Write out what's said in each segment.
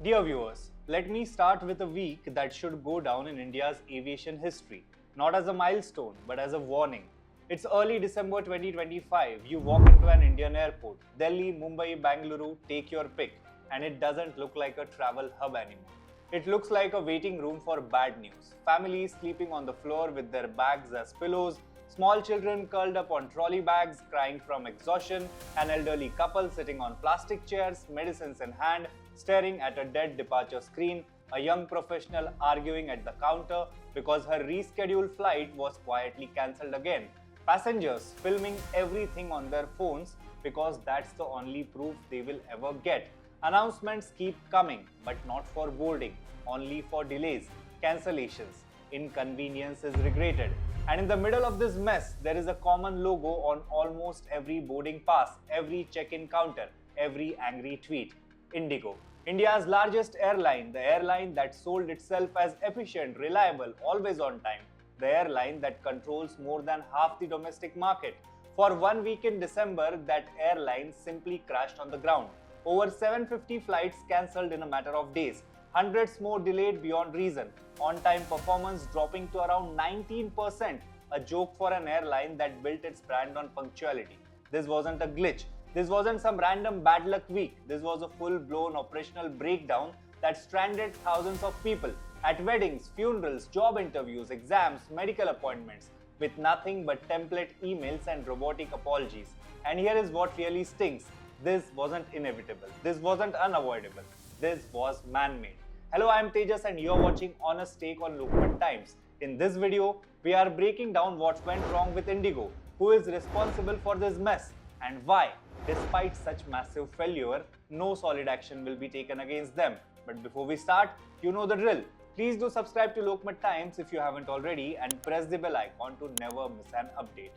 Dear viewers, let me start with a week that should go down in India's aviation history, not as a milestone but as a warning. It's early December 2025, you walk into an Indian airport, Delhi, Mumbai, Bangalore, take your pick, and it doesn't look like a travel hub anymore. It looks like a waiting room for bad news. Families sleeping on the floor with their bags as pillows, small children curled up on trolley bags crying from exhaustion, an elderly couple sitting on plastic chairs, medicines in hand, staring at a dead departure screen, a young professional arguing at the counter because her rescheduled flight was quietly cancelled again, passengers filming everything on their phones because that's the only proof they will ever get. Announcements keep coming, but not for boarding, only for delays, cancellations. Inconvenience is regretted. And in the middle of this mess, there is a common logo on almost every boarding pass, every check-in counter, every angry tweet. IndiGo, India's largest airline, the airline that sold itself as efficient, reliable, always on time, the airline that controls more than half the domestic market. For 1 week in December, that airline simply crashed on the ground. Over 750 flights cancelled in a matter of days, hundreds more delayed beyond reason, on-time performance dropping to around 19%, a joke for an airline that built its brand on punctuality. This wasn't a glitch. This wasn't some random bad luck week. This was a full-blown operational breakdown that stranded thousands of people at weddings, funerals, job interviews, exams, medical appointments, with nothing but template emails and robotic apologies. And here is what really stings. This wasn't inevitable. This wasn't unavoidable. This was man-made. Hello, I am Tejas and you're watching Honest Take on Lokmat Times. In this video, we are breaking down what went wrong with IndiGo, who is responsible for this mess, and why, despite such massive failure, no solid action will be taken against them. But before we start, you know the drill. Please do subscribe to Lokmat Times if you haven't already and press the bell icon to never miss an update.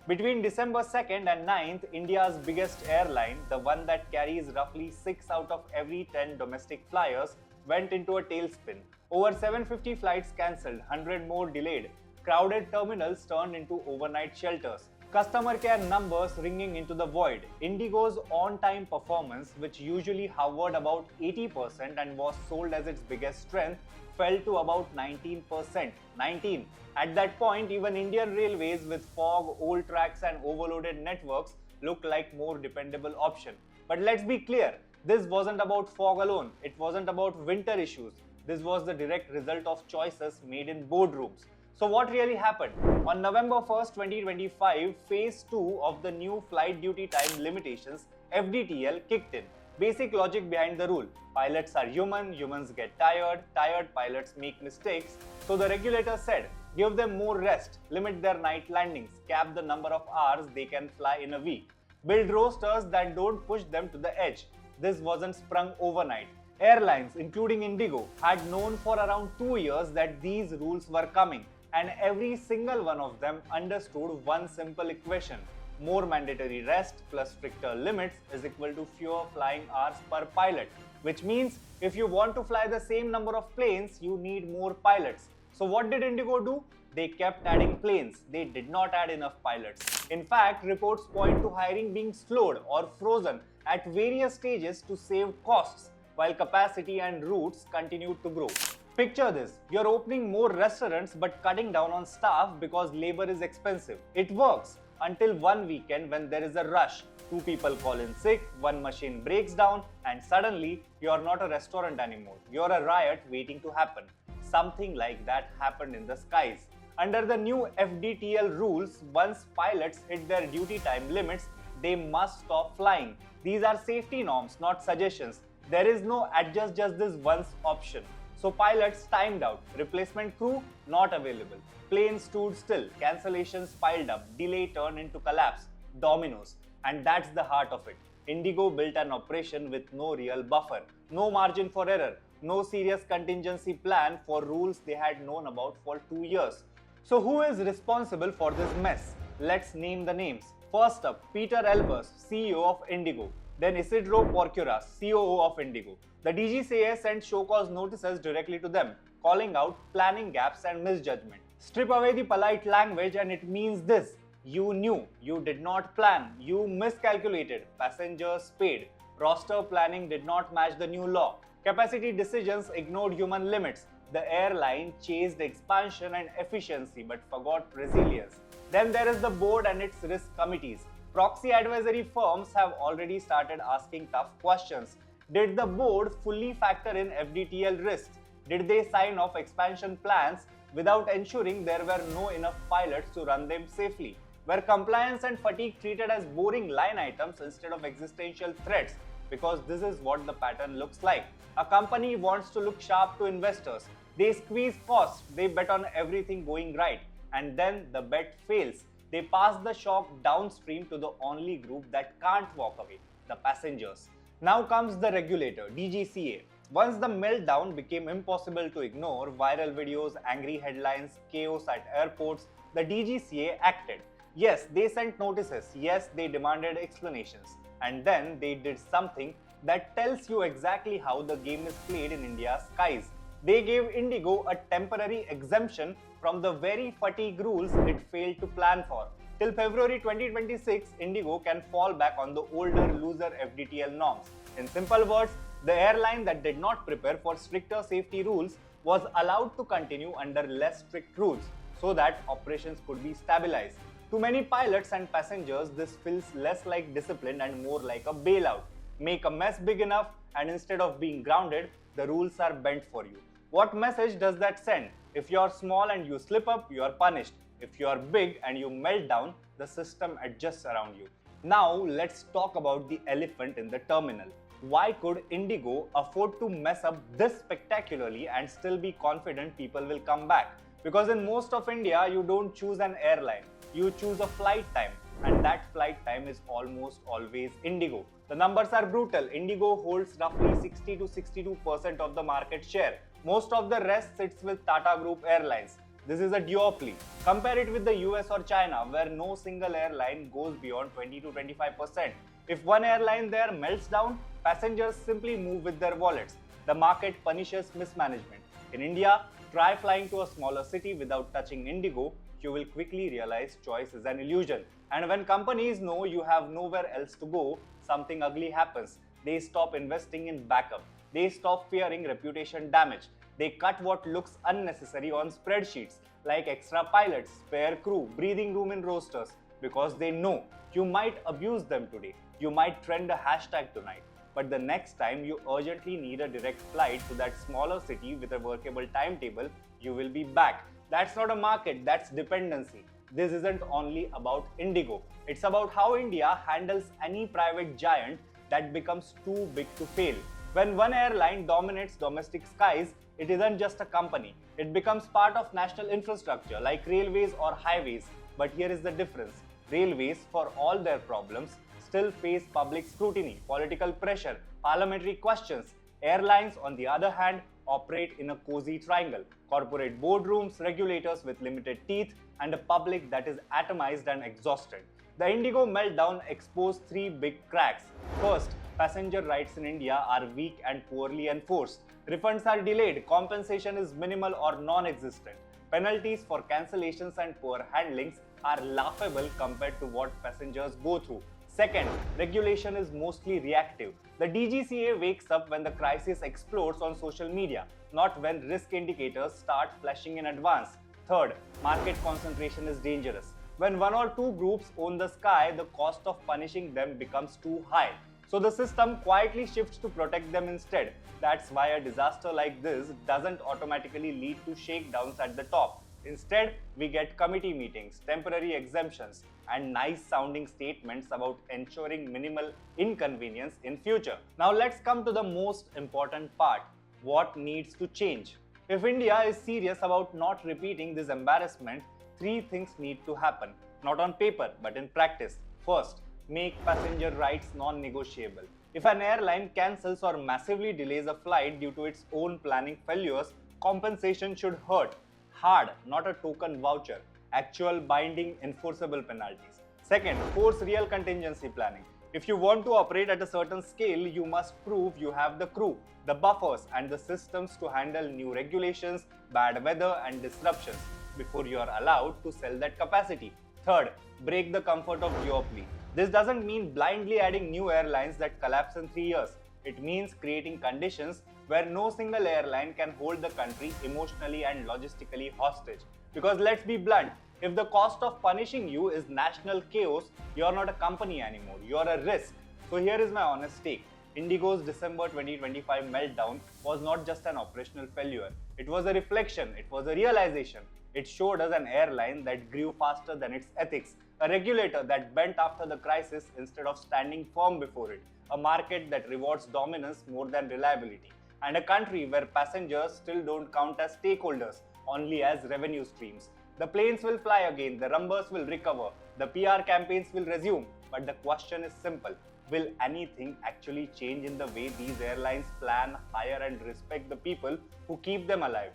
Between December 2nd and 9th, India's biggest airline, the one that carries roughly 6 out of every 10 domestic flyers, went into a tailspin. Over 750 flights cancelled, 100 more delayed. Crowded terminals turned into overnight shelters. Customer care numbers ringing into the void. IndiGo's on-time performance, which usually hovered about 80% and was sold as its biggest strength, fell to about 19%. 19. At that point, even Indian Railways with fog, old tracks and overloaded networks looked like more dependable option. But let's be clear, this wasn't about fog alone. It wasn't about winter issues. This was the direct result of choices made in boardrooms. So what really happened? On November 1st, 2025, Phase 2 of the new Flight Duty Time Limitations (FDTL) kicked in. Basic logic behind the rule. Pilots are human, humans get tired, tired pilots make mistakes. So the regulator said, give them more rest, limit their night landings, cap the number of hours they can fly in a week. Build rosters that don't push them to the edge. This wasn't sprung overnight. Airlines, including IndiGo, had known for around 2 years that these rules were coming. And every single one of them understood one simple equation. More mandatory rest plus stricter limits is equal to fewer flying hours per pilot, which means if you want to fly the same number of planes, you need more pilots. So what did IndiGo do? They kept adding planes. They did not add enough pilots. In fact, reports point to hiring being slowed or frozen at various stages to save costs, while capacity and routes continued to grow. Picture this, you're opening more restaurants but cutting down on staff because labor is expensive. It works until one weekend when there is a rush. 2 people call in sick, one machine breaks down, and suddenly you're not a restaurant anymore. You're a riot waiting to happen. Something like that happened in the skies. Under the new FDTL rules, once pilots hit their duty time limits, they must stop flying. These are safety norms, not suggestions. There is no adjust just this once option. So pilots timed out, replacement crew not available, planes stood still, cancellations piled up, delay turned into collapse, dominoes. And that's the heart of it. IndiGo built an operation with no real buffer, no margin for error, no serious contingency plan for rules they had known about for 2 years. So who is responsible for this mess? Let's name the names. First up, Peter Elbers, CEO of IndiGo. Then Isidro Porcuras, COO of IndiGo. The DGCA sent show-cause notices directly to them, calling out planning gaps and misjudgment. Strip away the polite language and it means this: you knew, you did not plan, you miscalculated, passengers paid, roster planning did not match the new law, Capacity decisions ignored human limits. The airline chased expansion and efficiency but forgot resilience. Then there is the board and its risk committees. Proxy advisory firms have already started asking tough questions. Did the board fully factor in FDTL risks? Did they sign off expansion plans without ensuring there were no enough pilots to run them safely? Were compliance and fatigue treated as boring line items instead of existential threats? Because this is what the pattern looks like. A company wants to look sharp to investors. They squeeze costs, they bet on everything going right, and then the bet fails. They pass the shock downstream to the only group that can't walk away, the passengers. Now comes the regulator, DGCA. Once the meltdown became impossible to ignore, viral videos, angry headlines, chaos at airports, the DGCA acted. Yes, they sent notices. Yes, they demanded explanations. And then they did something that tells you exactly how the game is played in India's skies. They gave IndiGo a temporary exemption from the very fatigue rules it failed to plan for. Till February 2026, IndiGo can fall back on the older, looser FDTL norms. In simple words, the airline that did not prepare for stricter safety rules was allowed to continue under less strict rules so that operations could be stabilized. To many pilots and passengers, this feels less like discipline and more like a bailout. Make a mess big enough, and instead of being grounded, the rules are bent for you. What message does that send? If you're small and you slip up, you are punished. If you are big and you melt down, the system adjusts around you. Now, let's talk about the elephant in the terminal. Why could IndiGo afford to mess up this spectacularly and still be confident people will come back? Because in most of India, you don't choose an airline. You choose a flight time, and that flight time is almost always IndiGo. The numbers are brutal. IndiGo holds roughly 60 to 62% of the market share. Most of the rest sits with Tata Group Airlines. This is a duopoly. Compare it with the US or China, where no single airline goes beyond 20 to 25%. If one airline there melts down, passengers simply move with their wallets. The market punishes mismanagement. In India, try flying to a smaller city without touching IndiGo. You will quickly realize choice is an illusion. And when companies know you have nowhere else to go, something ugly happens. They stop investing in backup. They stop fearing reputation damage. They cut what looks unnecessary on spreadsheets, like extra pilots, spare crew, breathing room in rosters, because they know you might abuse them today. You might trend a hashtag tonight. But the next time you urgently need a direct flight to that smaller city with a workable timetable, you will be back. That's not a market, that's dependency. This isn't only about IndiGo. It's about how India handles any private giant that becomes too big to fail. When one airline dominates domestic skies, it isn't just a company. It becomes part of national infrastructure like railways or highways. But here is the difference. Railways, for all their problems, still face public scrutiny, political pressure, parliamentary questions. Airlines, on the other hand, operate in a cozy triangle. Corporate boardrooms, regulators with limited teeth, and a public that is atomized and exhausted. The IndiGo meltdown exposed three big cracks. First, passenger rights in India are weak and poorly enforced. Refunds are delayed, compensation is minimal or non-existent. Penalties for cancellations and poor handlings are laughable compared to what passengers go through. Second, regulation is mostly reactive. The DGCA wakes up when the crisis explodes on social media, not when risk indicators start flashing in advance. Third, market concentration is dangerous. When one or two groups own the sky, the cost of punishing them becomes too high. So the system quietly shifts to protect them instead. That's why a disaster like this doesn't automatically lead to shakedowns at the top. Instead, we get committee meetings, temporary exemptions, and nice-sounding statements about ensuring minimal inconvenience in future. Now let's come to the most important part. What needs to change? If India is serious about not repeating this embarrassment, three things need to happen. Not on paper, but in practice. First, make passenger rights non-negotiable. If an airline cancels or massively delays a flight due to its own planning failures, compensation should hurt. Hard, not a token voucher. Actual binding enforceable penalties. Second, force real contingency planning. If you want to operate at a certain scale, you must prove you have the crew, the buffers, and the systems to handle new regulations, bad weather, and disruptions before you are allowed to sell that capacity. Third, break the comfort of duopoly. This doesn't mean blindly adding new airlines that collapse in 3 years. It means creating conditions where no single airline can hold the country emotionally and logistically hostage. Because let's be blunt, if the cost of punishing you is national chaos, you're not a company anymore, you're a risk. So here is my honest take. IndiGo's December 2025 meltdown was not just an operational failure. It was a reflection, it was a realization. It showed us an airline that grew faster than its ethics, a regulator that bent after the crisis instead of standing firm before it, a market that rewards dominance more than reliability, and a country where passengers still don't count as stakeholders, only as revenue streams. The planes will fly again, the numbers will recover, the PR campaigns will resume, but the question is simple. Will anything actually change in the way these airlines plan, hire, and respect the people who keep them alive?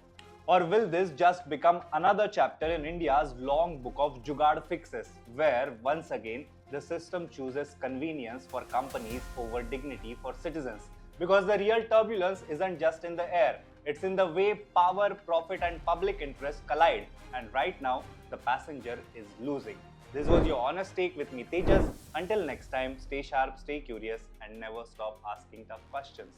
Or will this just become another chapter in India's long book of jugaad fixes, where once again the system chooses convenience for companies over dignity for citizens? Because the real turbulence isn't just in the air, it's in the way power, profit, and public interest collide. And right now, the passenger is losing. This was your honest take with me, Tejas. Until next time, stay sharp, stay curious, and never stop asking tough questions.